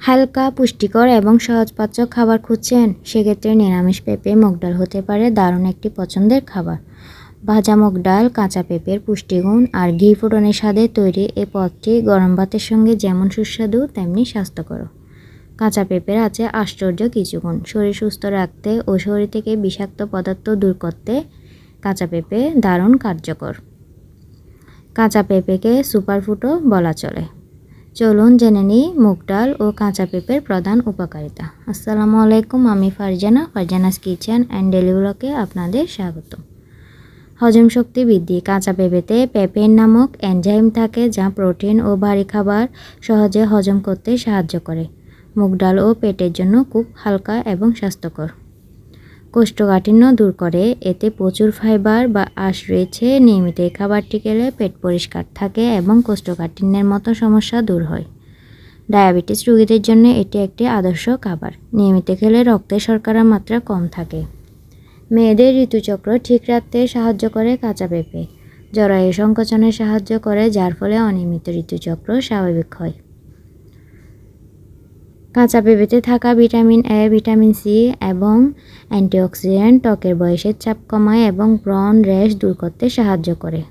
হালকা পুষ্টিকর এবং সহজপাচ্য খাবার খুঁজছেন? সেক্ষেত্রে নিরামিষ পেঁপে মুগ ডাল হতে পারে দারুণ একটি পছন্দের খাবার। ভাজা মুগ ডাল, কাঁচা পেঁপের পুষ্টিগুণ আর ঘি ফোড়নের স্বাদে তৈরি এই পদটি গরম ভাতের সঙ্গে যেমন সুস্বাদু তেমনি স্বাস্থ্যকর। কাঁচা পেঁপের আছে আশ্চর্য কিছু গুণ। শরীর সুস্থ রাখতে ও শরীর থেকে বিষাক্ত পদার্থ দূর করতে কাঁচা পেঁপে দারুণ কার্যকর। কাঁচা পেঁপেকে সুপারফুডও বলা চলে। চলুন জেনে নিই মুগ ডাল ও কাঁচা পেঁপের প্রধান উপকারিতা। আসসালামু আলাইকুম, আমি ফারজানাস কিচেন অ্যান্ড ডেলি ব্লগে আপনাদের স্বাগত। হজম শক্তি বৃদ্ধি। কাঁচা পেঁপেতে পেপেইন নামক এনজাইম থাকে যা প্রোটিন ও ভারী খাবার সহজে হজম করতে সাহায্য করে। মুগ ডাল ও পেটের জন্য খুব হালকা এবং স্বাস্থ্যকর। কোষ্ঠকাঠিন্য দূর করে। এতে প্রচুর ফাইবার বা আঁশ রয়েছে। নিয়মিত এই খাবারটি খেলে পেট পরিষ্কার থাকে এবং কোষ্ঠকাঠিন্যের মতো সমস্যা দূর হয়। ডায়াবেটিস রোগীদের জন্য এটি একটি আদর্শ খাবার। নিয়মিত খেলে রক্তে শর্করার মাত্রা কম থাকে। মেয়েদের ঋতুচক্র ঠিক রাখতে সাহায্য করে কাঁচা পেঁপে। জরায়ু সংকোচনে সাহায্য করে, যার ফলে অনিয়মিত ঋতুচক্র স্বাভাবিক হয়। কাঁচা পেঁপেতে থাকা ভিটামিন এ, ভিটামিন সি এবং অ্যান্টিঅক্সিডেন্ট ত্বকের বয়সের চাপ কমায় এবং ব্রণ র্যাশ দূর করতে সাহায্য করে।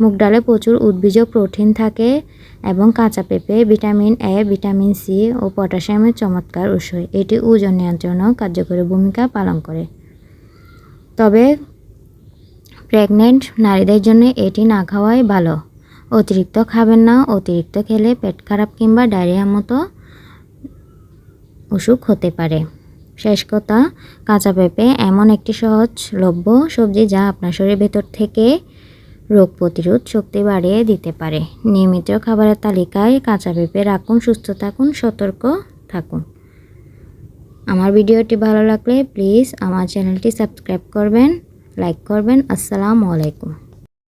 মুগ ডালে প্রচুর উদ্ভিজ্জ প্রোটিন থাকে এবং কাঁচা পেঁপে ভিটামিন এ, ভিটামিন সি ও পটাশিয়ামের চমৎকার উৎস। এটি ওজন নিয়ন্ত্রণেও কার্যকরী ভূমিকা পালন করে। তবে প্রেগনেন্ট নারীদের জন্য এটি না খাওয়াই ভালো। অতিরিক্ত খাবেন না। অতিরিক্ত খেলে পেট খারাপ কিংবা ডায়রিয়ার মতো অসুখ হতে পারে। শেষ কথা, কাঁচা পেঁপে এমন একটি সহজলভ্য সবজি যা আপনার শরীরের ভেতর থেকে রোগ প্রতিরোধ শক্তি বাড়িয়ে দিতে পারে। নিয়মিত খাবারের তালিকায় কাঁচা পেঁপে রাখুন। সুস্থ থাকুন, সতর্ক থাকুন। আমার ভিডিওটি ভালো লাগলে প্লিজ আমার চ্যানেলটি সাবস্ক্রাইব করবেন, লাইক করবেন। আসসালামু আলাইকুম।